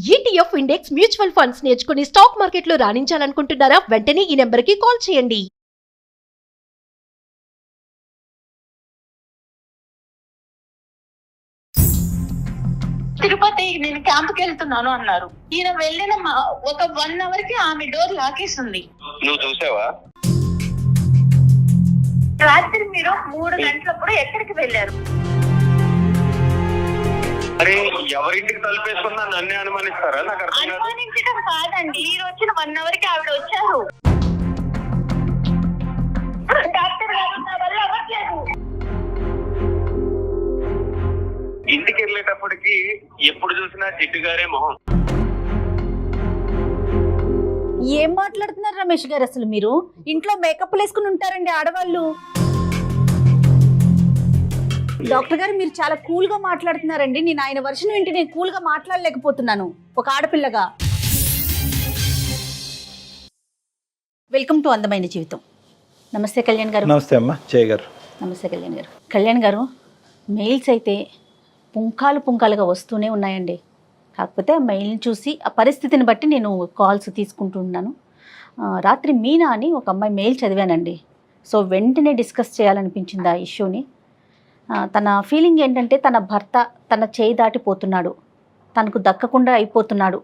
ETF index mutual funds నేర్చుకుని stock మార్కెట్లో రాణించాలనుకుంటున్నారా? వెంటనే ఈ నెంబర్కి కాల్ చేయండి. తిరుపతి నేను క్యాంప్కి వెళ్తున్నాను అన్నారు. ఈయన వెళ్ళిన ఒక 1 అవర్ కి ఆమె డోర్ లాకేస్తుంది. నువ్వు చూసావా? రాత్రి మీరు 3 గంటలప్పుడు ఎక్కడికి వెళ్ళారు? అరే ఎవరింటికి తలుపేసుకున్నా నన్నే అనుమానిస్తారా? నాకు అర్థం కాదు. అనుమానించడం కాదండి, ఈ వచ్చిన 1 అవర్ కి ఆవిడ వచ్చారు. డాక్టర్ గారు నా వల్ల అవ్వట్లేదు. ఇంటికి వెళ్ళేటప్పటికి ఎప్పుడు చూసినా జిడ్డు గారే మొహం. ఏం మాట్లాడుతున్నారు రమేష్ గారు? అసలు మీరు ఇంట్లో మేకప్ వేసుకుని ఉంటారండి ఆడవాళ్ళు. డాక్టర్ గారు మీరు చాలా కూల్ గా మాట్లాడుతున్నారండి. నేను ఆయన వర్షన్ వింటే నేను కూల్ గా మాట్లాడలేకపోతున్నాను ఒక ఆడపిల్లగా. వెల్కమ్ టు అందమైన జీవితం. నమస్తే కళ్యాణ్ గారు. నమస్తే అమ్మా జయ గారు. నమస్తే కళ్యాణ్ గారు. కళ్యాణ్ గారు, మెయిల్స్ అయితే పుంకాలుగా వస్తూనే ఉన్నాయండి. కాకపోతే ఆ మెయిల్ని చూసి ఆ పరిస్థితిని బట్టి నేను కాల్స్ తీసుకుంటున్నాను. రాత్రి మీనా అని ఒక అమ్మాయి మెయిల్ చదివానండి. సో వెంటనే డిస్కస్ చేయాలనిపించింది ఆ ఇష్యూని. తన ఫీలింగ్ ఏంటంటే తన భర్త తన చేయి దాటిపోతున్నాడు, తనకు దక్కకుండా అయిపోతున్నాడు,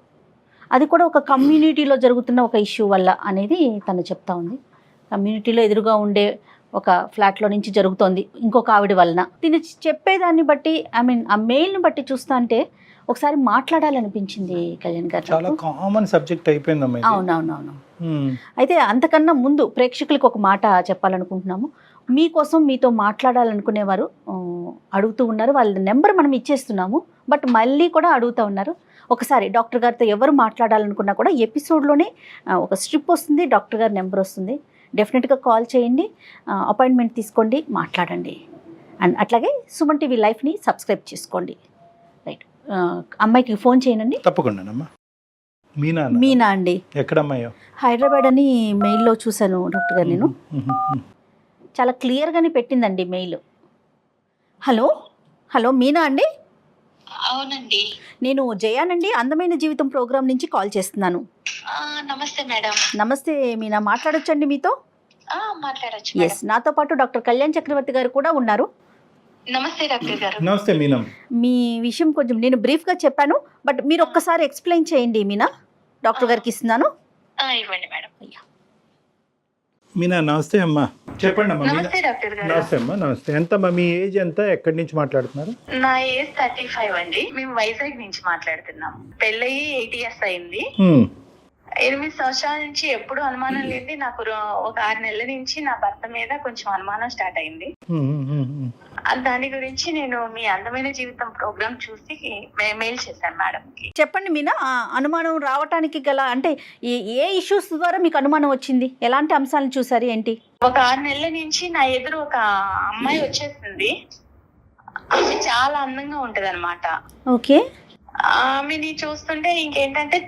అది కూడా ఒక కమ్యూనిటీలో జరుగుతున్న ఒక ఇష్యూ వల్ల అనేది తను చెప్తా ఉంది. కమ్యూనిటీలో ఎదురుగా ఉండే ఒక ఫ్లాట్లో నుంచి జరుగుతోంది ఇంకొక ఆవిడ వలన. తిని చెప్పేదాన్ని బట్టి ఆ మెయిల్ని బట్టి చూస్తా అంటే ఒకసారి మాట్లాడాలనిపించింది కళ్యాణ్ గారు. చాలా కామన్ సబ్జెక్ట్ అయిపోయిందమ్మా ఇది. అవునవునవును. అయితే అంతకన్నా ముందు ప్రేక్షకులకు ఒక మాట చెప్పాలనుకుంటున్నాము. మీకోసం మీతో మాట్లాడాలనుకునేవారు అడుగుతూ ఉన్నారు. వాళ్ళ నెంబర్ మనం ఇచ్చేస్తున్నాము, బట్ మళ్ళీ కూడా అడుగుతూ ఉన్నారు. ఒకసారి డాక్టర్ గారితో ఎవరు మాట్లాడాలనుకున్నా కూడా ఎపిసోడ్లోనే ఒక స్ట్రిప్ వస్తుంది, డాక్టర్ గారి నెంబర్ వస్తుంది. డెఫినెట్గా కాల్ చేయండి, అపాయింట్మెంట్ తీసుకోండి, మాట్లాడండి. అండ్ అట్లాగే సుమన్ టీవీ లైఫ్ని సబ్స్క్రైబ్ చేసుకోండి. రైట్, అమ్మాయికి ఫోన్ చేయనండి. తప్పకుండానమ్మా. మీనా అండి. ఎక్కడమ్మాయో? హైదరాబాద్ అని మెయిల్లో చూశాను డాక్టర్ గారు. నేను చాలా క్లియర్గానే పెట్టిందండి మెయిల్. హలో మీనా అండి? అవునండి, నేను జయానండి, అందమైన జీవితం ప్రోగ్రామ్ నుంచి కాల్ చేస్తున్నాను. నమస్తే మేడం. నమస్తే మీనా, మాట్లాడొచ్చండి మీతో? మాట్లాడచ్చు. ఎస్, నాతో పాటు డాక్టర్ కళ్యాణ్ చక్రవర్తి గారు కూడా ఉన్నారు. నమస్తే డాక్టర్ గారు. నమస్తే మీనా. మీ విషయం కొంచెం నేను బ్రీఫ్గా చెప్పాను, బట్ మీరు ఒక్కసారి ఎక్స్ప్లెయిన్ చేయండి మీనా. డాక్టర్ గారికి ఇస్తున్నాను. ఇవ్వండి మేడం. మీనా నమస్తే అమ్మా. చెప్పండి అమ్మా. నమస్తే డాక్టర్ గారు. నమస్తే అమ్మా. నమస్తే. ఎంతమ్మా మీ ఏజ్ ఎంత? ఎక్కడి నుంచి మాట్లాడుతున్నారు? నా ఏజ్ 35 అండి. మేము వైజాగ్ నుంచి మాట్లాడుతున్నాం. పెళ్ళయి 8 years అయింది. 8 సంవత్సరాల నుంచి ఎప్పుడు అనుమానం లేదు. నాకు ఒక 6 నెలల నుంచి నా భర్త మీద కొంచెం అనుమానం స్టార్ట్ అయింది. దాని గురించి నేను మీ అందమైన జీవితం ప్రోగ్రామ్ చూసి మెయిల్ చేశాను మేడం కి. చెప్పండి మీనా, అనుమానం రావటానికి గల అంటే ఏ ఇష్యూస్ ద్వారా మీకు అనుమానం వచ్చింది? ఎలాంటి అంశాలను చూసారు ఏంటి? ఒక 6 నెలల నుంచి నా ఎదురు ఒక అమ్మాయి వచ్చేసింది. ఆమె చాలా అందంగా ఉంటది అనమాట. ఓకే. ఆమెని చూస్తుంటే ఇంకేంటంటే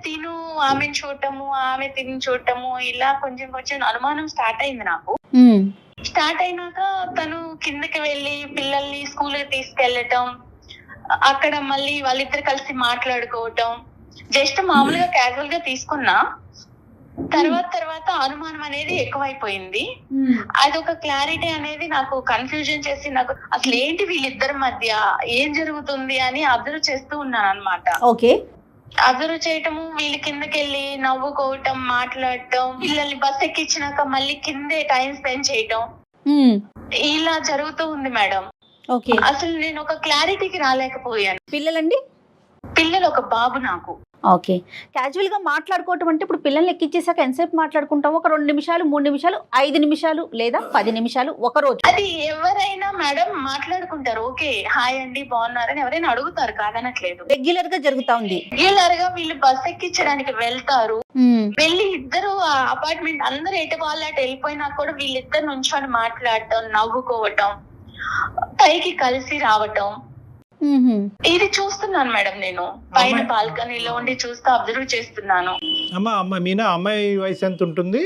ఆమెను చూడటము, ఆమె తిని చూడటము, ఇలా కొంచెం అనుమానం స్టార్ట్ అయింది నాకు. స్టార్ట్ అయినాక తను కిందకి వెళ్ళి పిల్లల్ని స్కూల్ కి తీసుకెళ్లటం, అక్కడ మళ్ళీ వాళ్ళిద్దరు కలిసి మాట్లాడుకోవటం, జస్ట్ మామూలుగా క్యాజువల్ గా తీసుకున్నా. తర్వాత అనుమానం అనేది ఎక్కువైపోయింది. అదొక క్లారిటీ అనేది నాకు కన్ఫ్యూజన్ చేసి నాకు అసలు ఏంటి వీళ్ళిద్దరి మధ్య ఏం జరుగుతుంది అని అబ్జర్వ్ చేస్తూ ఉన్నాను అనమాట. ఓకే. అబ్జర్వ్ చేయటము, వీళ్ళు కిందకెళ్ళి నవ్వుకోవటం, మాట్లాడటం, పిల్లల్ని బస్ ఎక్కించినాక మళ్ళీ కిందే టైం స్పెండ్ చేయటం, ఇలా జరుగుతూ ఉంది మేడం. ఓకే. అసలు నేను ఒక క్లారిటీకి రాలేకపోయాను. పిల్లలండి? పిల్లలు ఒక బాబు నాకు. ఓకే. క్యాజువల్ గా మాట్లాడుకోవటం అంటే ఇప్పుడు పిల్లల్ని ఎక్కించేసాక ఎంతసేపు మాట్లాడుకుంటాం? ఒక 2 నిమిషాలు, 3 నిమిషాలు, 5 నిమిషాలు, లేదా 10 నిమిషాలు, ఒక రోజు? అది ఎవరైనా మేడం మాట్లాడుకుంటారు. ఓకే, హాయ్ అండి బాగున్నారని ఎవరైనా అడుగుతారు, కాదనట్లేదు. రెగ్యులర్ గా జరుగుతా ఉంది. రెగ్యులర్ గా వీళ్ళు బస్ ఎక్కించడానికి వెళ్తారు. వెళ్ళి ఇద్దరు అపార్ట్మెంట్ అందరు ఎటు వాళ్ళు అటు వెళ్ళిపోయినా కూడా వీళ్ళిద్దరు నుంచొని మాట్లాడటం, నవ్వుకోవటం, పైకి కలిసి రావటం, ఇది చూస్తున్నాను మేడం. నేను పైన బాల్కనీలో ఉండి చూస్తూ అబ్జర్వ్ చేస్తున్నాను. అమ్మా మీనా, అమ్మాయి వయసు ఎంత ఉంటుంది?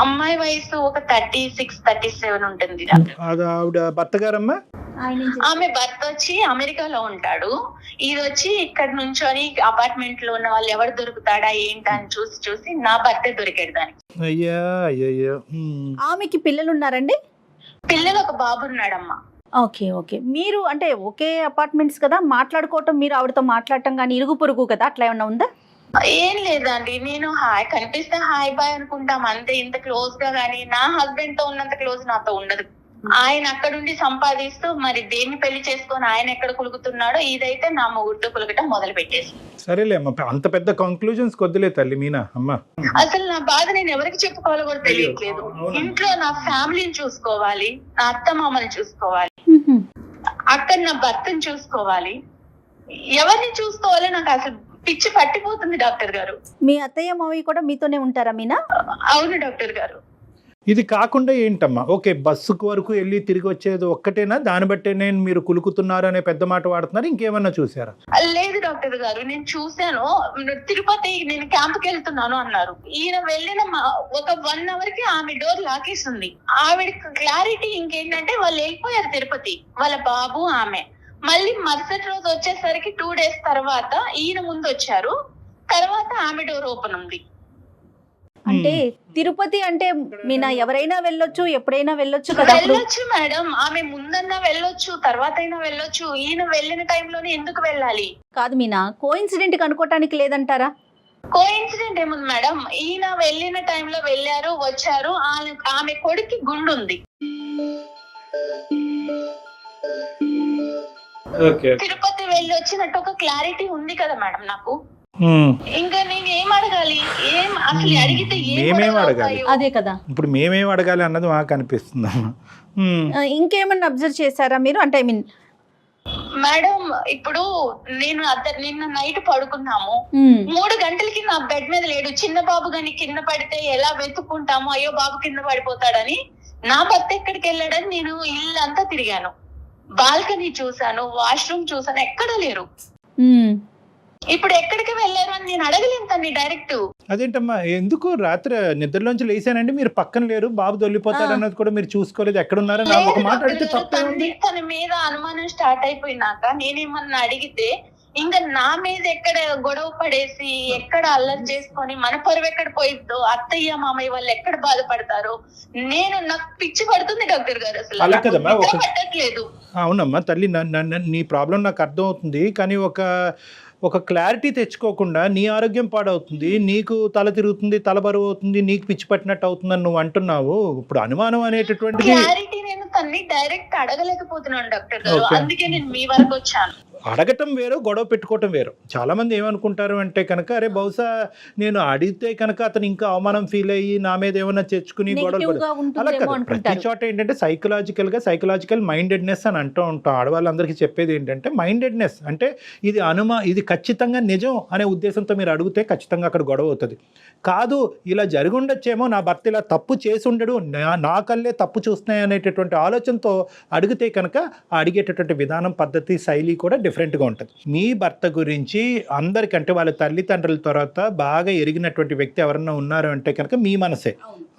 అమ్మాయి వయసు ఒక 36-37 ఉంటుంది డాక్టర్. అది ఆవిడ భర్త గారమ్మా? ఆమె భర్త వచ్చి అమెరికాలో ఉంటాడు, ఇది వచ్చి ఇక్కడ నుంచొని అపార్ట్మెంట్ లో ఉన్న వాళ్ళు ఎవరు దొరుకుతాడా ఏంటా అని చూసి నా భర్తే దొరికాడు దానికి. అయ్యా అయ్యయ్యో. ఆమెకి పిల్లలు ఉన్నారండి? పిల్లలు ఒక బాబు ఉన్నాడమ్మా. Okay okay. మీరు అంటే ఒకే అపార్ట్మెంట్స్ కదా, మాట్లాడుకోవటం, మీరు ఆవిడతో మాట్లాడటం కానీ ఇరుగు పొరుగు కదా, అట్లా ఏమన్నా ఉందా? ఏం లేదండి, నేను హాయ్ కనిపిస్తే హాయ్ బాయ్ అనుకుంటాం అంతే, ఇంత క్లోజ్ గా గానీ నా హస్బెండ్ తో ఉన్నంత క్లోజ్ నాతో ఉండదు. ఆయన అక్కడుండి సంపాదిస్తూ మరి దేన్ని పెళ్లి చేసుకొని ఆయన ఎక్కడ కులుకుతున్నాడో ఇదైతే నా మొగుడుతో కులకటం మొదలు పెట్టేసి. సరేలే అమ్మ, అంత పెద్ద కంక్లూజన్స్ కొద్దిలే తల్లి మీనా అమ్మ. అసలు నా బాధ నేను ఎవరికి చెప్పుకోవాలో కూడా తెలియట్లేదు. ఇంట్లో నా ఫ్యామిలీని చూసుకోవాలి, నా అత్త మామని చూసుకోవాలి, అక్కడ నా భర్తను చూసుకోవాలి, ఎవరిని చూసుకోవాలో నాకు అసలు పిచ్చి పట్టిపోతుంది డాక్టర్ గారు. మీ అత్తయ్య మావయ్య కూడా మీతోనే ఉంటారా మీనా? అవును డాక్టర్ గారు. ఇది కాకుండా ఏంటమ్మా, ఓకే బస్సుకు వరకు వెళ్ళి తిరిగి వచ్చేది ఒక్కటేనా? దాన్ని బట్టే నేను మీరు కులుకుతున్నారు అనే పెద్ద మాట వాడుతున్నారు, ఇంకేమన్నా చూసారా? లేదు డాక్టర్ గారు, నేను చూశాను, తిరుపతి నేను క్యాంప్కి వెళ్తున్నాను అన్నారు. ఈయన వెళ్ళిన ఒక 1 hour కి ఆమె డోర్ లాకేస్తుంది. ఆవిడ క్లారిటీ ఇంకేంటంటే వాళ్ళు వెళ్ళిపోయారు తిరుపతి, వాళ్ళ బాబు ఆమె. మళ్ళీ మరుసటి రోజు వచ్చేసరికి 2 days తర్వాత ఈయన ముందు వచ్చారు, తర్వాత ఆమె డోర్ ఓపెన్ ఉంది. అంటే తిరుపతి అంటే మీనా ఎవరైనా వెళ్ళొచ్చు, ఎప్పుడైనా వెళ్ళొచ్చు కదా. వెళ్ళొచ్చు మేడం, ఆమె ముందన్నా వెళ్ళొచ్చు, తర్వాత అయినా వెళ్ళొచ్చు, ఈయన వెళ్ళిన టైంలోనే ఎందుకు వెళ్ళాలి? కాదు మీనా, కోఇన్సిడెంట్ అనుకోవటానికి లేదంటారా? కోఇన్సిడెంట్ ఏముంది మేడం, ఈయన వెళ్ళిన టైంలో వెళ్ళారు వచ్చారు, ఆమె కొడుక్కి గుండు ఉంది. తిరుపతి వెళ్ళి వచ్చినట్టు ఒక క్లారిటీ ఉంది కదా మేడం నాకు. ఇంకా నేను ఏం అడగాలి, ఏం అసలు అడిగితే మేమేం అడగాలి? అదే కదా, ఇప్పుడు మేమేం అడగాలి అన్నది మాకు అనిపిస్తుంది. ఇంకేమన్నా అబ్జర్వ్ చేశారా మీరు? అంటే ఐ మీన్ మేడం, ఇప్పుడు నేను నిన్న నైట్ పడుకున్నాము, 3 గంటలకి నా బెడ్ మీద లేడు. చిన్న బాబు గాని కింద పడితే ఎలా వెతుక్కుంటాము, అయ్యో బాబు కింద పడిపోతాడని. నా భర్త ఎక్కడికి వెళ్ళాడని నేను ఇల్లంతా తిరిగాను, బాల్కనీ చూసాను, వాష్రూమ్ చూసాను, ఎక్కడా లేరు. ఇప్పుడు ఎక్కడికి వెళ్ళారు అని నేను అడగలేను తన్ని డైరెక్ట్. అదేంటమ్మా, ఎందుకు రాత్రి నిద్రలోంచి లేసానండి మీరు పక్కన లేరు, బాబు దొల్లిపోతాడు అన్నది కూడా మీరు చూసుకోలేదు, ఎక్కడున్నారని ఒక మాట అడిగితే తప్పేముంది? తన మీద అనుమానం స్టార్ట్ అయిపోయినాక నేనేమన్నా అడిగితే ఇంకా నా మీద ఎక్కడ గొడవ పడేసి ఎక్కడ అల్లరి చేసుకొని మన పరువు ఎక్కడ పోయిద్దో, అత్తయ్య మామయ్య వాళ్ళు ఎక్కడ బాధపడతారో, నాకు పిచ్చి పడుతుంది డాక్టర్ గారు. అసలు అలా కదమ్మా, పట్టట్లేదు. అవునమ్మా తల్లి, నీ ప్రాబ్లం నాకు అర్థం అవుతుంది, కానీ ఒక క్లారిటీ తెచ్చుకోకుండా నీ ఆరోగ్యం పాడవుతుంది, నీకు తల తిరుగుతుంది, తల బరువు అవుతుంది, నీకు పిచ్చి పట్టినట్టు అవుతుందని నువ్వు అంటున్నావు. ఇప్పుడు అనుమానం అనేటటువంటి క్లారిటీ నేను తన్ని డైరెక్ట్ అడగలేకపోతున్నాను డాక్టర్ గారు, అందుకే నేను మీ వరకు వచ్చాను. అడగటం వేరు, గొడవ పెట్టుకోవటం వేరు. చాలా మంది ఏమనుకుంటారు అంటే కనుక, అరే బహుశా నేను అడిగితే కనుక అతను ఇంకా అవమానం ఫీల్ అయ్యి నా మీద ఏమైనా తెచ్చుకుని గొడవలు. అలా కదా, ప్రతి చోట ఏంటంటే సైకలాజికల్ మైండెడ్నెస్ అని అంటూ ఉంటాం. ఆడవాళ్ళందరికీ చెప్పేది ఏంటంటే మైండెడ్నెస్ అంటే ఇది ఖచ్చితంగా నిజం అనే ఉద్దేశంతో మీరు అడిగితే ఖచ్చితంగా అక్కడ గొడవ అవుతుంది. కాదు ఇలా జరిగి ఉండొచ్చేమో, నా భర్త ఇలా తప్పు చేసి ఉండడు, నా కళ్ళే తప్పు చూస్తున్నాయి అనేటటువంటి ఆలోచనతో అడిగితే కనుక అడిగేటటువంటి విధానం, పద్ధతి, శైలి కూడా డిఫరెంట్గా ఉంటుంది. మీ భర్త గురించి అందరికంటే వాళ్ళ తల్లిదండ్రుల తర్వాత బాగా ఎరిగినటువంటి వ్యక్తి ఎవరన్నా ఉన్నారు అంటే కనుక మీ మనసే.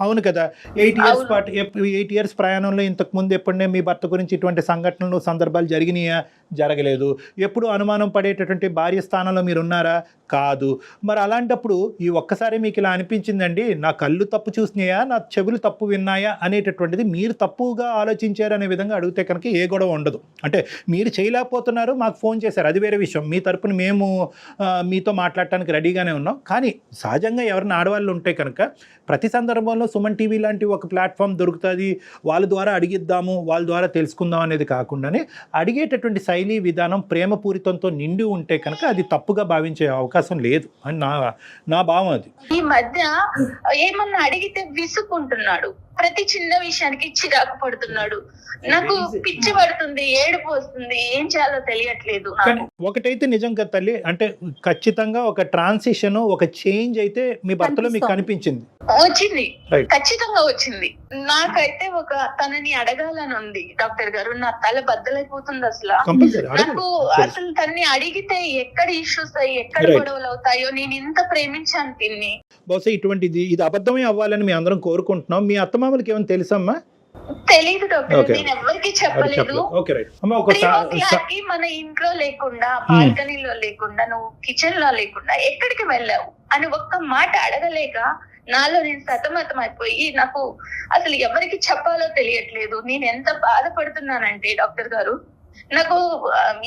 అవును కదా, 8 years ప్రయాణంలో ఇంతకు ముందు ఎప్పుడనే మీ భర్త గురించి ఇటువంటి సంఘటనలు, సందర్భాలు జరిగినాయా? జరగలేదు. ఎప్పుడు అనుమానం పడేటటువంటి భార్య స్థానంలో మీరు ఉన్నారా? కాదు. మరి అలాంటప్పుడు ఈ ఒక్కసారి మీకు ఇలా అనిపించిందండి, నా కళ్ళు తప్పు చూసినాయా, నా చెవులు తప్పు విన్నాయా అనేటటువంటిది మీరు తప్పుగా ఆలోచించారు అనే విధంగా అడిగితే కనుక ఏ గొడవ ఉండదు. అంటే మీరు చేయలేకపోతున్నారు, మాకు ఫోన్ చేశారు, అది వేరే విషయం. మీ తరపున మేము మీతో మాట్లాడటానికి రెడీగానే ఉన్నాం. కానీ సహజంగా ఎవరైనా ఆడవాళ్ళు ఉంటే కనుక ప్రతి సందర్భంలో సుమన్ టీవీ లాంటి ఒక ప్లాట్ఫామ్ దొరుకుతుంది, వాళ్ళ ద్వారా అడిగిద్దాము, వాళ్ళ ద్వారా తెలుసుకుందాం అనేది కాకుండానే అడిగేటటువంటి శైలి, విధానం ప్రేమపూరితంతో నిండి ఉంటే కనుక అది తప్పుగా భావించే అవకాశం లేదు అని నా భావం. అది ఈ మధ్య ఏమన్నా అడిగితే విసుక్కుంటున్నాడు, ప్రతి చిన్న విషయానికి చిరాకు పడుతున్నాడు, నాకు పిచ్చి పడుతుంది, ఏడుపు వస్తుంది, ఏం చేయాలో తెలియట్లేదు. ఒకటైతే నిజం కదా తల్లి, అంటే ఖచ్చితంగా ఒక ట్రాన్సిషన్, ఒక చేంజ్ అయితే మీ భర్తలో మీకు కనిపించింది. వచ్చింది, Right. ఖచ్చితంగా వచ్చింది. నాకైతే తనని అడగాలని ఉంది డాక్టర్ గారు. నా తల బద్దలైపోతుంది అసలు. కంపల్సరీ నాకు అసలు తన్ని అడిగితే ఎక్కడ ఇష్యూస్ అయ్యి ఎక్కడ Right. గొడవలు అవుతాయో. నేను ఇంత ప్రేమించాను తిన్ని. బహుశా ఇది అబద్ధమే అవ్వాలని మీ అందరం కోరుకుంటున్నాం. మీ అత్తమామలకి ఏమైనా తెలుసమ్మా? తెలీదు డాక్టర్, Okay. నేను ఎవరికి చెప్పలేదు. ఓకే రైట్ అమ్మా. ఒక కి మన ఇంట్లో లేకుండా, బాల్కనీలో లేకుండా, నువ్వు కిచెన్ లో లేకుండా ఎక్కడికి వెళ్ళావు అని ఒక్క మాట అడగలేక నాలో నేను సతమతం అయిపోయి నాకు అసలు ఎవరికి చెప్పాలో తెలియట్లేదు. నేను ఎంత బాధపడుతున్నానంటే డాక్టర్ గారు, నాకు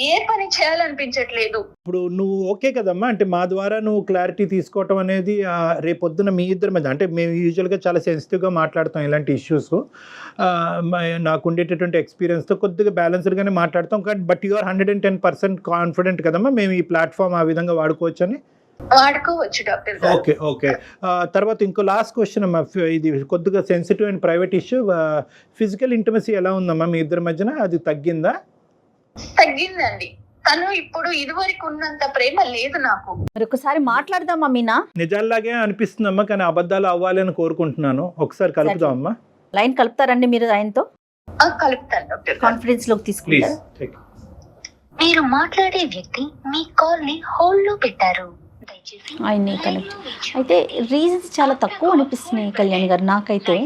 ఏ పని చేయాలనిపించట్లేదు. ఇప్పుడు నువ్వు ఓకే కదమ్మా, అంటే మా ద్వారా నువ్వు క్లారిటీ తీసుకోవటం అనేది రేపొద్దున మీ ఇద్దరి మధ్య, అంటే మేము యూజువల్గా చాలా సెన్సిటివ్గా మాట్లాడతాం ఇలాంటి ఇష్యూస్. నాకు ఉండేటటువంటి ఎక్స్పీరియన్స్తో కొద్దిగా బ్యాలెన్స్డ్గానే మాట్లాడతాం. బట్ యు ఆర్ 110% కాన్ఫిడెంట్ కదమ్మా మేము ఈ ప్లాట్ఫామ్ ఆ విధంగా వాడుకోవచ్చు అని? వాడుకోవచ్చు డాక్టర్ గారు. Okay okay. తర్వాత ఇంకో లాస్ట్ క్వశ్చన్ అమ్మా, ఇది కొద్దిగా sensitive and private issue. Physical intimacy ఎలా ఉందమ్మా మీ ఇద్దరి మధ్యన? అది తగ్గిందా? తగ్గిందండి. తను ఇప్పుడు ఇదివరకు ఉన్నంత ప్రేమ లేదు నాకు. మరి ఒకసారి మాట్లాడదామా మీనా? నిజాల్లాగే అనిపిస్తుందమ్మా, కానీ అబద్ధాలు అవ్వాలని కోరుకుంటున్నాను. ఒకసారి కలుపుదామమ్మా. లైన్ కలుపుతారండి మీరు ఆయనతో? కలుపుతాను డాక్టర్. కాన్ఫిడెన్స్ లోకి ప్లీజ్. తీసుకుంటారు. మీరు మాట్లాడే వ్యక్తి మీ కాల్ ని హోల్డ్ లో పెట్టారు. ఆయన్ని కనెక్ట్ అయితే రీజన్స్ చాలా తక్కువ అనిపిస్తున్నాయి కళ్యాణ్ గారు నాకైతే.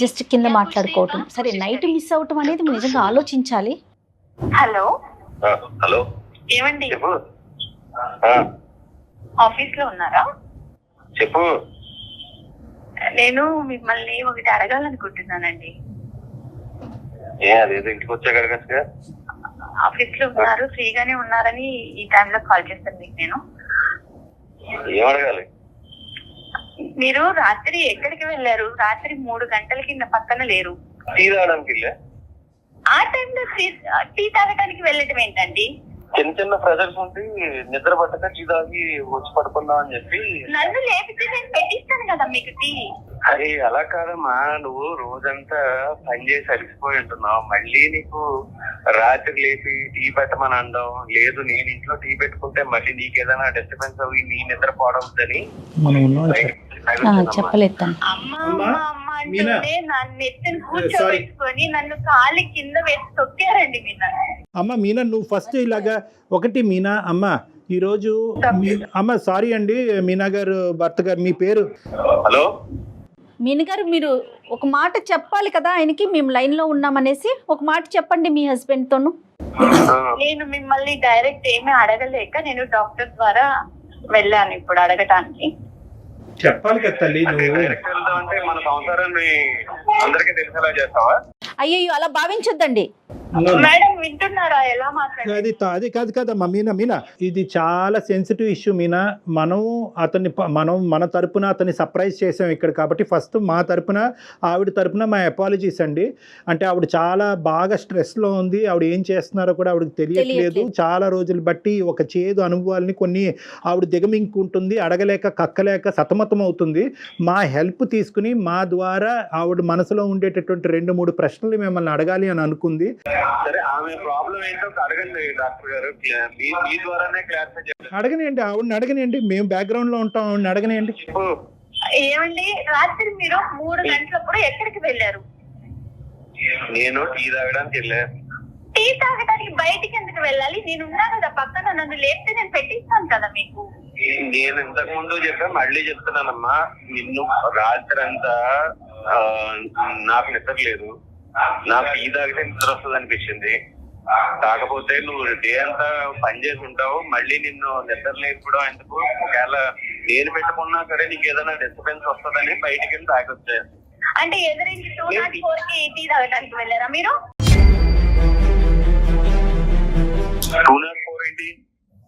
జస్ట్ కింద మాట్లాడుకోవటం సరే, నైట్ మిస్ అవటం అనేది మీరు నిజంగా ఆలోచించాలి. హలో హలో ఏమండి, చెప్పు. ఆఫీస్ లో ఉన్నారా? చెప్పు. నేను మిమ్మల్ని ఒకటి అడగాలనుకుంటున్నానండి. అదేదో ఇంటికి వచ్చాక అడగచ్చుగా. ఆఫీస్ లో ఉన్నారు, ఫ్రీగానే ఉన్నారని ఈ టైంలో కాల్ చేస్తాను మీకు. నేను ఏం అడగాలి? మీరు రాత్రి ఎక్కడికి వెళ్ళారు? రాత్రి 3 గంటలకి నా పక్కన లేరు. టీ తాగడానికి వెళ్ళా. ఆ టైంలో టీ తాగడానికి వెళ్ళటం ఏంటండి? చిన్న చిన్న ప్రెజర్స్ ఉండి నిద్ర పట్టక టీ తాగి వచ్చి పడుకుందాం అని చెప్పి. నన్ను లేపితే నేను పెట్టిస్తాను కదా మీకు టీ. అరే అలా కాదమ్మా, నువ్వు రోజంతా పని చేసి అలిసిపోయి ఉంటున్నావు, మళ్ళీ నీకు రాత్రి లేపి టీ పెట్టమని అనడం లేదు. నేను ఇంట్లో టీ పెట్టుకుంటే మళ్ళీ నీకు ఏదైనా డిస్టర్బెన్స్ అవి నీ నిద్ర పోవద్దని చెప్పలేదు తను. అమ్మ అమ్మ అమ్మ అంటుంటే నన్ను ఎత్తుని కూర్చోబెట్టుకొని నన్ను కాలి కింద వేసి తొక్కారండి మీరు. అమ్మ మీనా, నువ్వు ఫస్ట్ ఇలాగా ఒకటి మీనా అమ్మ, ఈరోజు అమ్మ సారీ అండి మీనా గారు భర్త గారు, మీ పేరు? హలో మీనా గారు, మీరు ఒక మాట చెప్పాలి కదా ఆయనకి, మేము లైన్ లో ఉన్నామనేసి ఒక మాట చెప్పండి మీ హస్బెండ్ తోను. నేను మిమ్మల్ని డైరెక్ట్ ఏమీ అడగలేక నేను డాక్టర్ ద్వారా వెళ్ళాను ఇప్పుడు అడగటానికి. చెప్పాలి కదా తల్లి నువ్వు. డైరెక్ట్ వెళ్దాం అంటే మన సంసారాన్ని అందరికీ తెలిసేలా చేస్తావా? అయ్యో అలా భావించొద్దండి. మేడం వింటున్నారా ఎలా మాట్లాడారు? అది కాదు కదమ్మా మీనా, ఇది చాలా సెన్సిటివ్ ఇష్యూ మీనా. మనం మన తరపున అతన్ని సర్ప్రైజ్ చేసాం ఇక్కడ, కాబట్టి ఫస్ట్ మా తరపున ఆవిడ తరపున మా అపాలజీస్ అండి. అంటే ఆవిడ చాలా బాగా స్ట్రెస్లో ఉంది, ఆవిడ ఏం చేస్తున్నారో కూడా ఆవిడకి తెలియట్లేదు. చాలా రోజులు బట్టి ఒక చేదు అనుభవాలని కొన్ని ఆవిడ దిగమింగుకుంటుంది, అడగలేక కక్కలేక సతమతం అవుతుంది. మా హెల్ప్ తీసుకుని మా ద్వారా ఆవిడ మనసులో ఉండేటటువంటి 2-3 ప్రశ్నలు మిమ్మల్ని అడగాలి అని అనుకుంది. సరే, ఆమె ప్రాబ్లం ఏంటో అడగండి డాక్టర్ గారు, మీ ద్వారానే క్లారిఫై చేయండి. అడగనియండి, ఆవిడని అడగనియండి, మేము బ్యాక్గ్రౌండ్ లో ఉంటాం, ఆవిడని అడగనియండి. ఏమండి, రాత్రి మీరు 3 గంటలప్పుడు ఎక్కడికి వెళ్ళారు? నేను టీ తాగడానికి వెళ్ళా. టీ తాగడానికి బయటికి ఎందుకు వెళ్ళాలి? నేను ఉన్నా కదా పక్కన, నన్ను లేపితే నేను పెట్టిస్తాను కదా మీకు. నేను ఇంతకు ముందు చెప్పా, మళ్ళీ చెప్తున్నానమ్మా, నిన్ను రాత్రి అంతా నాకు నిద్ర లేదు, నాకు టీ తాగితే నిద్ర వస్తుంది అనిపించింది. కాకపోతే నువ్వు డే అంతా పని చేసి ఉంటావు, మళ్ళీ నిన్ను నిద్ర లేకపోవడం ఎందుకు? ఒకవేళ నేను పెట్టుకున్నా సరే నీకు ఏదైనా డిస్టర్బెన్స్ వస్తుందని బయటికి వెళ్ళి తాగొచ్చాను. అంటే ఎదురించి 204 కి టీ తాగడానికి వెళ్ళారా మీరు? 204 ఏంటి?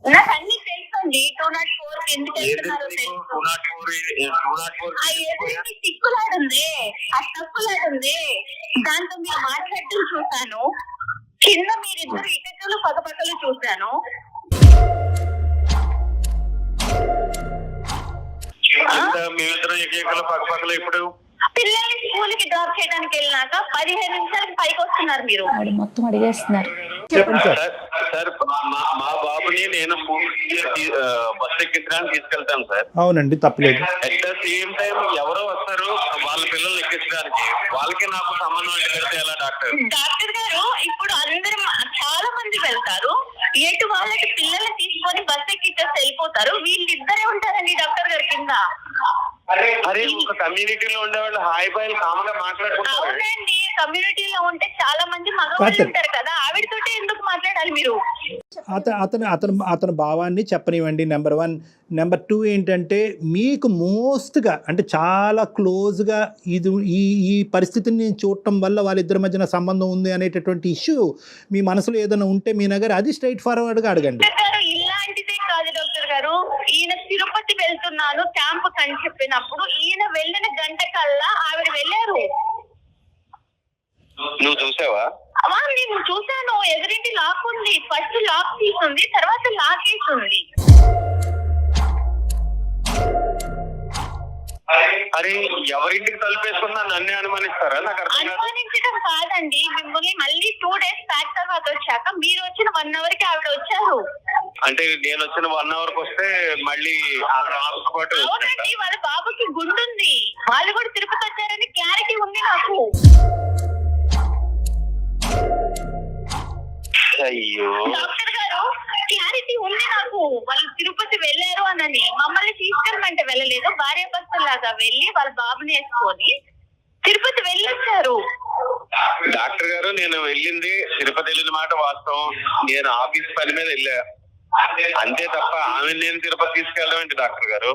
నాకు అన్ని తెలుసండి. 204 కి ఎందుకు వెళ్తున్నారో తెలుసు. 204 ఆ ఎదురించి సిక్కులాడుంది, ఆ తప్పులాడుంది, దాంతో మీరు మాట్లాడటం చూశాను. కింద మీరిద్దరు ఇటకలు పగపగలు చూశాను. మేమిద్దరం ఏకైకలు పక్కపక్కలు ఇప్పుడు పిల్లల్ని స్కూల్ కి డ్రాప్ చేయడానికి వెళ్ళినాక 15 నిమిషాలకు పైకి వస్తున్నారు మీరు. మొత్తం అడిగేస్తున్నారు. చెప్పండి సార్. సార్ మా బాబుని నేను బస్ ఎక్కించడానికి తీసుకెళ్తాను సార్. అవునండి, తప్పలేదు. అట్ ద సేమ్ టైం ఎవరో వస్తారు వాళ్ళ పిల్లల్ని ఎక్కించడానికి, వాళ్ళకి నాకు సంబంధం పెడితే ఎలా డాక్టర్? డాక్టర్ గారు ఇప్పుడు అందరూ చాలా మంది వెళ్తారు, ఎటు వాళ్ళకి పిల్లల్ని తీసుకొని బస్ ఎక్కిచ్చేసి వెళ్ళిపోతారు, వీళ్ళిద్దరే ఉంటారండి డాక్టర్ గారి కింద. అరే ఒక కమ్యూనిటీలో ఉండేవాళ్ళు హాయ్ బాయ్ కామన్ గా మాట్లాడుకుంటారు. అవునండి, కమ్యూనిటీలో ఉంటే చాలా మంది మగవాళ్ళు ఉంటారు కదా, ఆవిడతోటే ఎందుకు మాట్లాడాలి మీరు? అతని భావాన్ని చెప్పనివ్వండి, నెంబర్ 1. నెంబర్ 2 ఏంటంటే, మీకు మోస్ట్గా అంటే చాలా క్లోజ్గా ఈ పరిస్థితిని నేను చూడటం వల్ల వాళ్ళిద్దరి మధ్యన సంబంధం ఉంది అనేటటువంటి ఇష్యూ మీ మనసులో ఏదైనా ఉంటే మీ నగర్ అది స్ట్రైట్ ఫార్వర్డ్గా అడగండి. ఇలాంటిదే కాదు డాక్టర్ గారు, ఈయన తిరుపతి వెళ్తున్నాను క్యాంపు అని చెప్పినప్పుడు ఈయన వెళ్ళిన గంట కల్లా ఆవిడ వెళ్ళారు. నువ్వు చూసావా? నేను చూసాను, ఎదురింటి లాక్ ఉంది, ఫస్ట్ లాక్ తీసుంది, తర్వాత లాక్ వేసింది. అరే ఎవరింటికి తలుపేసుకున్నా నన్నే అనుమానిస్తారా? నాకు అర్థం కాదు. అనుమానించడం కాదండి, మిమ్మల్ని మళ్ళీ 2 days బ్యాక్ తర్వాత వచ్చాక మీరు వచ్చిన 1 hour కి ఆవిడ వచ్చారు. అంటే నేను వచ్చిన 1 hour కి వస్తే మళ్ళీ అవునండి, వాళ్ళ బాబుకి గుండుంది, వాళ్ళు కూడా తిరుపతి వచ్చారని క్లారిటీ ఉంది నాకు. అయ్యో డాక్టర్ గారు క్లారిటీ ఉంది నాకు, వాళ్ళు తిరుపతి వెళ్ళారు అనని. మమ్మల్ని తీసుకెళ్ళమంటే వెళ్ళలేదు, భార్య భర్తలాగా వెళ్ళి వాళ్ళ బాబుని వేసుకొని తిరుపతి వెళ్ళొచ్చారు. డాక్టర్ గారు నేను వెళ్ళింది తిరుపతి వెళ్ళిన మాట వాస్తవం, నేను ఆఫీస్ పని మీద వెళ్ళా అంతే తప్ప ఆమె నేను తిరుపతి తీసుకెళ్ళడం ఏంటి డాక్టర్ గారు?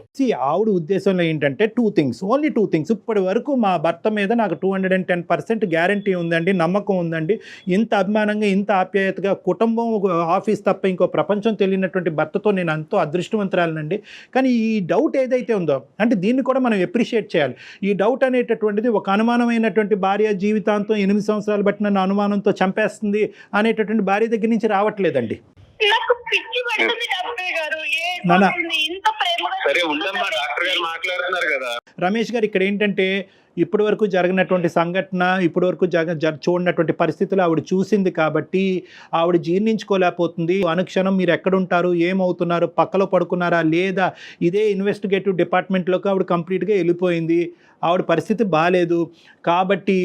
ఆవిడ ఉద్దేశంలో ఏంటంటే 2 things, ఓన్లీ 2 things. ఇప్పటి వరకు మా భర్త మీద నాకు 210% గ్యారంటీ ఉందండి, నమ్మకం ఉందండి. ఇంత అభిమానంగా ఇంత ఆప్యాయతగా కుటుంబం ఆఫీస్ తప్ప ఇంకో ప్రపంచం తెలియనటువంటి భర్తతో నేను ఎంతో అదృష్టవంతురాలనండి. కానీ ఈ డౌట్ ఏదైతే ఉందో అంటే దీన్ని కూడా మనం ఎప్రిషియేట్ చేయాలి. ఈ డౌట్ అనేటటువంటిది ఒక అనుమానమైనటువంటి భార్య జీవితాంతం 8 సంవత్సరాలు బట్టి నన్ను అనుమానంతో చంపేస్తుంది అనేటటువంటి భార్య దగ్గర నుంచి రావట్లేదండి. నాకు పిచ్చి పడుతుంది డాక్టర్ గారు, ఇంత ప్రేమగా. సరే ఉండమ్మా, డాక్టర్ గారు మాట్లాడుతున్నారు కదా. రమేష్ గారు, ఇక్కడ ఏంటంటే ఇప్పటి వరకు జరిగినటువంటి సంఘటన, ఇప్పటి వరకు చూడనటువంటి పరిస్థితులు ఆవిడ చూసింది కాబట్టి ఆవిడ జీర్ణించుకోలేకపోతుంది. అనుక్షణం మీరు ఎక్కడుంటారు, ఏమవుతున్నారు, పక్కలో పడుకున్నారా లేదా, ఇదే ఇన్వెస్టిగేటివ్ డిపార్ట్మెంట్లోకి ఆవిడ కంప్లీట్గా వెళ్ళిపోయింది. ఆవిడ పరిస్థితి బాగాలేదు కాబట్టి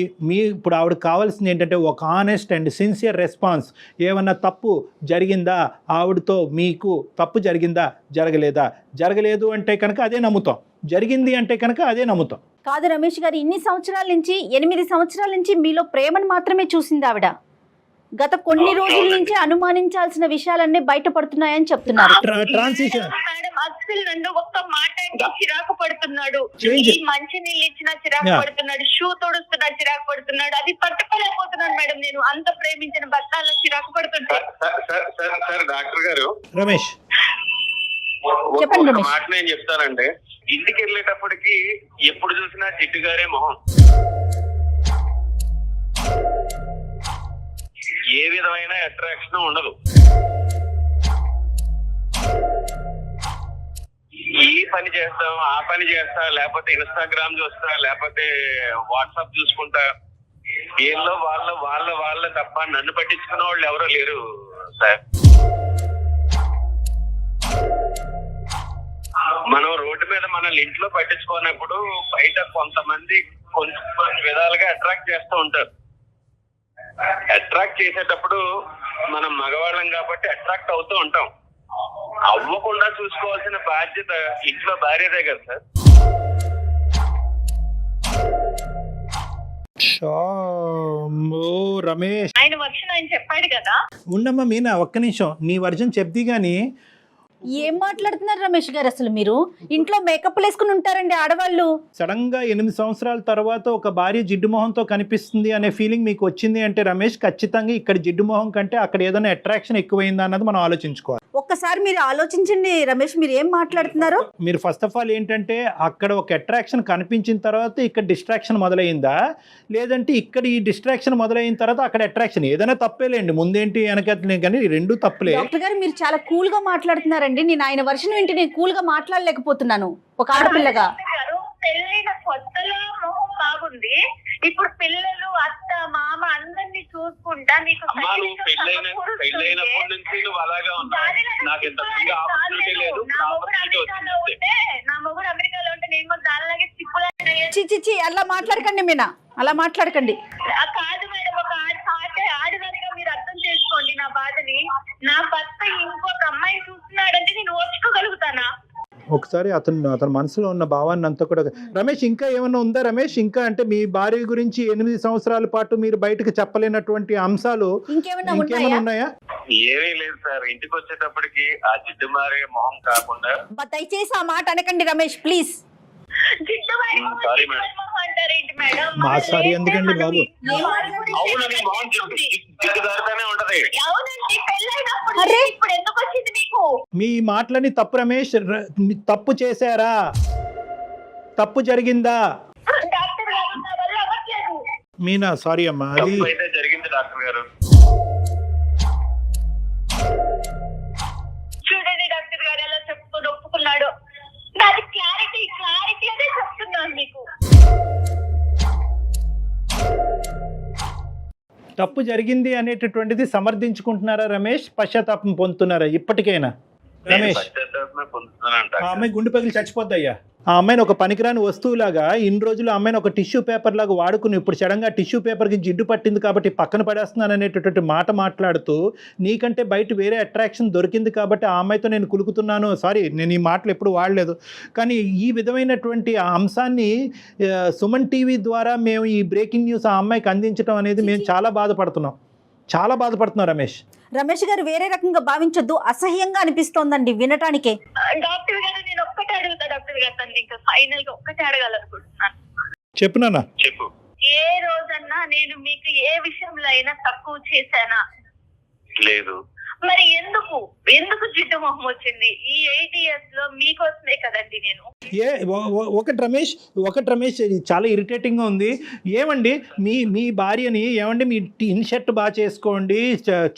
ఇప్పుడు ఆవిడ కావాల్సింది ఏంటంటే ఒక ఆనెస్ట్ అండ్ సిన్సియర్ రెస్పాన్స్. ఏమన్నా తప్పు జరిగిందా, ఆవిడతో మీకు తప్పు జరిగిందా, జరగలేదు అంటే కనుక అదే నమ్ముతాం, జరిగింది అంటే కనుక అదే నమ్ముతాం. కాదు రమేష్ గారు, ఇన్ని సంవత్సరాల నుంచి 8 సంవత్సరాల నుంచి మీలో ప్రేమను మాత్రమే చూసింది ఆవిడ. గత కొన్ని రోజుల నుంచి అనుమానించాల్సిన విషయాలన్నీ బయటపడుతున్నాయని చెప్తున్నారు. ట్రాన్సిషన్ మేడం అసలు నన్ను ఒక్క మాట అంటే చిరాకు పడుతున్నాడు, మంచి నీళ్ళు ఇచ్చినా చిరాకు పడుతున్నాడు, షూ తోడుస్తున్నా చిరాకు పడుతున్నాడు, అది పట్టుకోలేకపోతున్నాను మేడం. నేను అంత ప్రేమించిన భర్త అలా చిరాకు పడుతుంటే. డాక్టర్ గారు రమేష్ చెప్పండి. మాట నేను చెప్తానంటే, ఇంటికి వెళ్ళేటప్పటికి ఎప్పుడు చూసినా జిడ్డు గారే మొహం, ఏ విధమైన అట్రాక్షన్ ఉండదు. ఈ పని చేస్తాం, ఆ పని చేస్తా, లేకపోతే ఇన్స్టాగ్రామ్ చూస్తా, లేకపోతే వాట్సాప్ చూసుకుంటా, వీళ్ళు వాళ్ళ తప్ప నన్ను పట్టించుకున్న వాళ్ళు ఎవరో లేరు సార్. మనం రోడ్డు మీద మనల్ని ఇంట్లో పట్టించుకున్నప్పుడు బయట కొంతమంది కొన్ని విధాలుగా అట్రాక్ట్ చేస్తూ ఉంటారు. అట్రాక్ట్ చేసేటప్పుడు మనం మగవాళ్ళం కాబట్టి అట్రాక్ట్ అవుతూ ఉంటాం. అవ్వకుండా చూసుకోవాల్సిన బాధ్యత ఇంట్లో భార్యదే కదా సార్. రమేష్ ఆయన వర్షన్ ఆయన చెప్పాడు కదా. ఉండమ్మా మీనా, ఒక్క నిమిషం నీ వర్జన్ చెప్ది కానీ. ఏం మాట్లాడుతున్నారు రమేష్ గారు, అసలు మీరు ఇంట్లో మేకప్లు వేసుకుని ఉంటారండి ఆడవాళ్ళు. సడన్ గా 8 సంవత్సరాల తర్వాత ఒక భార్య జిడ్డు మొహంతో కనిపిస్తుంది అనే ఫీలింగ్ మీకు వచ్చింది అంటే రమేష్, ఖచ్చితంగా ఇక్కడ జిడ్డు మొహం కంటే అక్కడ ఏదైనా అట్రాక్షన్ ఎక్కువైందా అన్నది మనం ఆలోచించుకోవాలి. ఒక్కసారి మీరు ఆలోచించండి రమేష్, మీరు ఏం మాట్లాడుతున్నారు? మీరు ఫస్ట్ ఆఫ్ ఆల్ ఏంటంటే అక్కడ ఒక అట్రాక్షన్ కనిపించిన తర్వాత ఇక్కడ డిస్ట్రాక్షన్ మొదలైందా, లేదంటే ఇక్కడ ఈ డిస్ట్రాక్షన్ మొదలైన తర్వాత అక్కడ అట్రాక్షన్, ఏదైనా తప్పేలేండి, ముందేంటి వెనకట్లే, కానీ రెండు తప్పులే. డాక్టర్ గారు మీరు చాలా కూల్ గా మాట్లాడుతున్నారండి. నేను ఆయన వర్షన్ వింటే నేను కూల్ గా మాట్లాడలేకపోతున్నాను ఒక ఆడపిల్లగా. పెళ్ళైన కొత్తలో మొహం బాగుంది, ఇప్పుడు పిల్లలు అత్త మామ అందరినీ చూసుకుంటా నీకు అమ్మా నువ్వు పెళ్ళైనప్పటి నుంచి నువ్వు అలాగే ఉన్నావు. నాకు ఇంత ఆపర్చునిటీ లేదు. నా మొగుడు అమెరికాలో ఉంటే నేను కూడా దానిలాగే చిచ్చి అలా మాట్లాడకండి మీనా, అలా మాట్లాడకండి. కాదు మేడం, ఒక ఆడదానిగా మీరు అర్థం చేసుకోండి నా బాధని. నా భర్త ఇంకొక అమ్మాయి చూస్తున్నాడంటే నేను ఓర్చుకోగలుగుతానా? ఒకసారి అతని మనసులో ఉన్న భావాన్ని అంతా కూడా. రమేష్ ఇంకా ఏమన్నా ఉందా రమేష్? ఇంకా అంటే మీ భార్య గురించి 8 సంవత్సరాల పాటు మీరు బయటకు చెప్పలేనటువంటి అంశాలు ఇంకేమైనా ఉన్నాయా? ఏమీ లేదు సార్. ఇంటికి వచ్చేటప్పటికి ఆ జిడ్డు మారే మొహం కాకుండా. దయచేసి ఆ మాట అనకండి రమేష్ ప్లీజ్. Sorry madam. మా సారీ ఎందుకండి బాబు? అవును నీ మొహం జిడ్డుదారుతానే ఉంటది. ఇప్పుడు ఎందుకు వచ్చింది మీకు? మీ మాటలని తప్పు రమేష్. తప్పు చేశారా? తప్పు జరిగిందా? మీనా సారీ అమ్మా. అది అయితే జరిగింది డాక్టర్ గారు. చూడండి డాక్టర్ గారు ఎలా చెప్పుకొని ఒప్పుకున్నాడు. నాది క్లారిటీ అదే చెప్తున్నాను మీకు. తప్పు జరిగింది అనేటటువంటిది సమర్థించుకుంటున్నారా రమేష్? పశ్చాత్తాపం పొందుతున్నారా ఇప్పటికైనా రమేష్? ఆ అమ్మాయి గుండె పగిలి చచ్చిపోద్దయ్యా. ఆ అమ్మాయిని ఒక పనికిరాని వస్తువులాగా ఇన్ని రోజులు ఆ అమ్మాయిని ఒక టిష్యూ పేపర్ లాగా వాడుకుని ఇప్పుడు సడన్గా టిష్యూ పేపర్కి జిడ్డు పట్టింది కాబట్టి పక్కన పడేస్తున్నాను అనేటటువంటి మాట మాట్లాడుతూ నీకంటే బయట వేరే అట్రాక్షన్ దొరికింది కాబట్టి ఆ అమ్మాయితో నేను కులుకుతున్నాను. సారీ నేను ఈ మాటలు ఎప్పుడు వాడలేదు. కానీ ఈ విధమైనటువంటి ఆ అంశాన్ని సుమన్ టీవీ ద్వారా మేము ఈ బ్రేకింగ్ న్యూస్ ఆ అమ్మాయికి అందించడం అనేది మేము చాలా బాధపడుతున్నాం. రమేష్ గారు వేరే రకంగా భావించొద్దు, అసహ్యంగా అనిపిస్తోందండి వినటానికే. డాక్టర్ గారు నేను ఒక్కటే అడుగుతా డాక్టర్ గారు, తను ఇంకా ఫైనల్ గా ఒక్కటే అడగాలనుకుంటున్నాను. చెప్పు నాన్న. చెప్పు. ఏ రోజన్నా నేను మీకు ఏ విషయంలో అయినా తక్కువ చేశానా? లేదు. మరి ఎందుకు జిడ్డు మొహం వచ్చింది? ఈ 8 years లో మీకోసమే కదండి నేను. ఒకటి రమేష్ ఇది చాలా ఇరిటేటింగ్గా ఉంది. ఏమండి మీ భార్యని ఏమండి మీ ఇన్ షర్ట్ బాగా చేసుకోండి,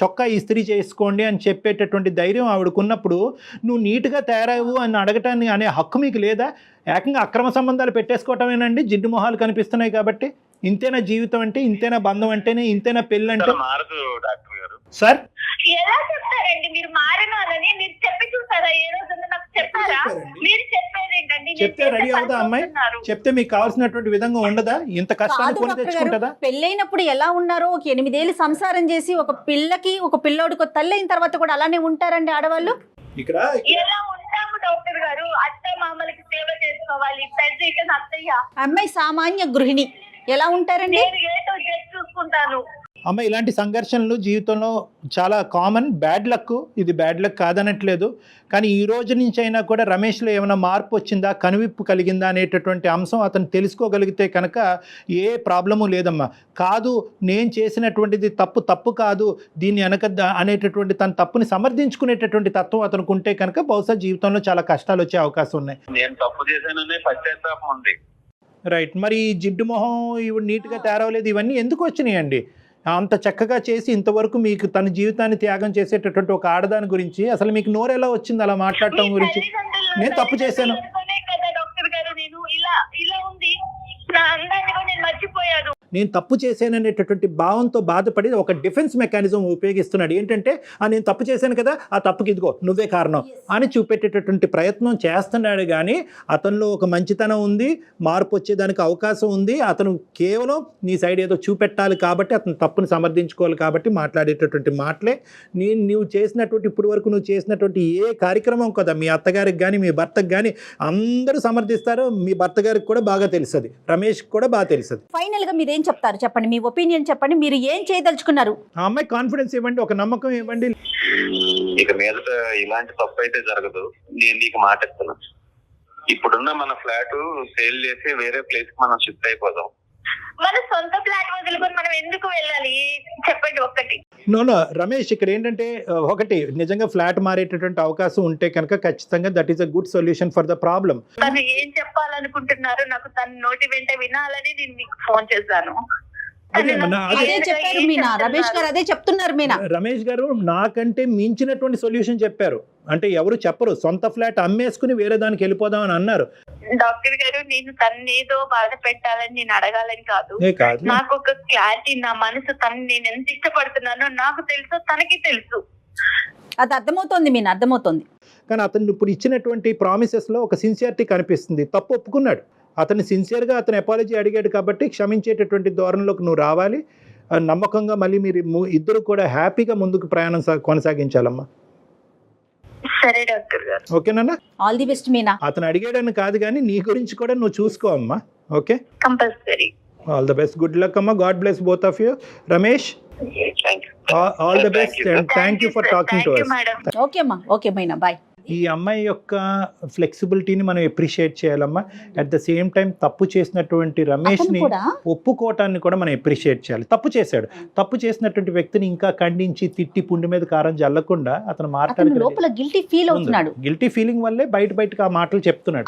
చొక్కా ఇస్త్రీ చేసుకోండి అని చెప్పేటటువంటి ధైర్యం ఆవిడకున్నప్పుడు నువ్వు నీట్గా తయారవు అని అడగటాన్ని అనే హక్కు మీకు లేదా? ఏకంగా అక్రమ సంబంధాలు పెట్టేసుకోవటమేనండి జిడ్డు మొహాలు కనిపిస్తున్నాయి కాబట్టి. ఇంతేనా జీవితం అంటే? ఇంతేనా బంధం అంటేనే? ఇంతేనా పెళ్ళి అంటే? మారదు డాక్టర్ గారు. సార్ ఎలా చెప్తారండి మీరు మారినారని? మీరు చెప్పి చూసారా? ఏ రోజున నాకు చెప్పారా? మీరు చెప్పేదేంటండి? చెప్తే రెడీ అవుదా అమ్మాయి? చెప్తే మీకు కావాల్సినటువంటి విధంగా ఉండదా? ఇంత కష్టాన్ని కొని తెచ్చుకుంటుందా? పెళ్ళైనప్పుడు ఎలా ఉన్నారో ఒక 8 ఏళ్ళు సంసారం చేసి ఒక పిల్లోడికి తల్లి అయిన తర్వాత కూడా అలానే ఉంటారండి ఆడవాళ్ళు. ఇక్కడ ఎలా ఉంటాము డాక్టర్ గారు? అత్త మామలకి సేవ చేసుకోవాలి. పెద్ద అత్తయ్య. అమ్మాయి సామాన్య గృహిణి ఎలా ఉంటారండి? నేను ఏదో చూసుకుంటాను. అమ్మ ఇలాంటి సంఘర్షణలు జీవితంలో చాలా కామన్. బ్యాడ్ లక్, ఇది బ్యాడ్ లక్ కాదనట్లేదు. కానీ ఈ రోజు నుంచి అయినా కూడా రమేష్లో ఏమైనా మార్పు వచ్చిందా, కనువిప్పు కలిగిందా అనేటటువంటి అంశం అతను తెలుసుకోగలిగితే కనుక ఏ ప్రాబ్లము లేదమ్మా. కాదు నేను చేసినటువంటిది తప్పు కాదు, దీన్ని వెనక అనేటటువంటి తన తప్పుని సమర్థించుకునేటటువంటి తత్వం అతనికి ఉంటే కనుక బహుశా జీవితంలో చాలా కష్టాలు వచ్చే అవకాశం ఉన్నాయి. నేను తప్పు చేశాననే పశ్చాత్తాపం ఉంది. రైట్. మరి జిడ్డు మొహం ఇవి నీట్గా తయారవలేదు, ఇవన్నీ ఎందుకు వచ్చినాయండి? అంత చక్కగా చేసి ఇంతవరకు మీకు తన జీవితాన్ని త్యాగం చేసేటటువంటి ఒక ఆడదాని గురించి అసలు మీకు నోరు ఎలా వచ్చింది అలా మాట్లాడటం గురించి? నేను తప్పు చేశాను డాక్టర్ గారు, నేను ఇలా ఉంది నా అందాన్ని కూడా నేను మర్చిపోయాను. నేను తప్పు చేశాననేటటువంటి భావంతో బాధపడి ఒక డిఫెన్స్ మెకానిజం ఉపయోగిస్తున్నాడు. ఏంటంటే నేను తప్పు చేశాను కదా, ఆ తప్పుకి ఇదిగో నువ్వే కారణం అని చూపెట్టేటటువంటి ప్రయత్నం చేస్తున్నాడు. కానీ అతనిలో ఒక మంచితనం ఉంది, మార్పు వచ్చేదానికి అవకాశం ఉంది. అతను కేవలం నీ సైడ్ ఏదో చూపెట్టాలి కాబట్టి, అతను తప్పుని సమర్థించుకోవాలి కాబట్టి మాట్లాడేటటువంటి మాటలే. నువ్వు చేసినటువంటి ఇప్పుడు వరకు నువ్వు చేసినటువంటి ఏ కార్యక్రమం కదా మీ అత్తగారికి కానీ మీ భర్తకు కానీ అందరూ సమర్థిస్తారు. మీ భర్త గారికి కూడా బాగా తెలుస్తుంది, రమేష్ కూడా బాగా తెలుస్తుంది. ఫైనల్ గా మీరు ఏం చెప్తారు చెప్పండి, మీ ఒపీనియన్ చెప్పండి. మీరు ఏం చేయదలుచుకున్నారు? ఆ అమ్మాయి కాన్ఫిడెన్స్ ఇవ్వండి, ఒక నమ్మకం ఇవ్వండి. ఇక మీదట ఇలాంటి తప్పు అయితే జరగదు. నేను నీకు మాట ఇస్తున్నా, ఇప్పుడున్న మన ఫ్లాట్ సేల్ చేసి వేరే ప్లేస్ కి మనం షిఫ్ట్ అయిపోదాం. మన సొంత ఫ్లాట్ వదులుకొని మనం ఎందుకు వెళ్ళాలి చెప్పండి ఒక్కటి. నో రమేష్, ఇక్కడ ఏంటంటే ఒకటి నిజంగా ఫ్లాట్ మారేటటువంటి అవకాశం ఉంటే కనుక ఖచ్చితంగా that is a good solution for the problem. తను ఏం చెప్పాలనుకుంటున్నారు నాకు తన నోటి వెంట వినాలని నేను మీకు ఫోన్ చేశాను. అదే చెప్పారు మీనా, రమేష్ గారు అదే చెప్తున్నారు మీనా. రమేష్ గారు నాకంటే మించినటువంటి సొల్యూషన్ చెప్పారు. అంటే ఎవరు చెప్పరు, సొంత ఫ్లాట్ అమ్మేసుకుని వేరే దానికి వెళ్ళిపోదామని అన్నారు. డాక్టర్ గారు నేను తను ఏదో బాధ పెట్టాలని నేను అడగాలని కాదు, కాదు, నాకు ఒక క్లారిటీ, నా మనసు తను నేను ఎంత ఇష్టపడుతున్నానో నాకు తెలుసు, తనకి తెలుసు. అది అర్థమవుతోంది, మీను అర్థమవుతోంది. కానీ అతను ఇప్పుడు ఇచ్చినటువంటి ప్రామిసెస్లో ఒక సిన్సియారిటీ కనిపిస్తుంది. తప్పు ఒప్పుకున్నాడు, అతను సిన్సియర్గా అతను అపాలజీ అడిగాడు కాబట్టి క్షమించేటటువంటి ధోరణిలోకి నువ్వు రావాలి. నమ్మకంగా మళ్ళీ మీరు ఇద్దరు కూడా హ్యాపీగా ముందుకు ప్రయాణం కొనసాగించాలమ్మా. సరే డాక్టర్ గారు. ఓకేనా? All the best Meena. అతను అడిగాడని కాదు కానీ నీ గురించి కూడా నువ్వు చూసుకో అమ్మా. Okay, compulsory. All the best, good luck అమ్మా. God bless both of you. Ramesh, all the best and thank you for talking to us. Okay అమ్మా, ఓకే మీనా, బాయ్. ఈ అమ్మాయి యొక్క ఫ్లెక్సిబిలిటీని మనం అప్రిషియేట్ చేయాలమ్మా. అట్ ద సేమ్ టైం తప్పు చేసినటువంటి రమేష్ని ఒప్పుకోవటాన్ని కూడా మనం అప్రిషియేట్ చేయాలి. తప్పు చేశాడు, తప్పు చేసినటువంటి వ్యక్తిని ఇంకా ఖండించి తిట్టి పుండి మీద కారం జల్లకుండా అతను మాట్లాడుతున్నాడు. లోపల గిల్టీ ఫీల్ అవుతున్నాడు. గిల్టీ ఫీలింగ్ వల్లే బయటకు ఆ మాటలు చెప్తున్నాడు.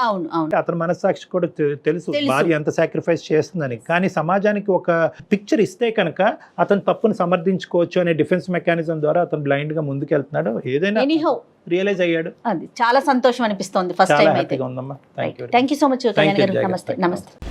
అతని మనస్సాక్షి కూడా తెలుసు భార్య ఎంత సాక్రిఫైస్ చేస్తుందని. కానీ సమాజానికి ఒక పిక్చర్ ఇస్తే కనుక అతను తప్పును సమర్థించుకోవచ్చు అనే డిఫెన్స్ మెకానిజం ద్వారా అతను బ్లైండ్ గా ముందుకెళ్తున్నాడు. ఏదైనా రియలైజ్ అయ్యాడు. అది చాలా సంతోషం అనిపిస్తోంది ఫస్ట్ టైం అయితే. ఉందమ్మా. Thank you so much Kalyan గారు. నమస్తే.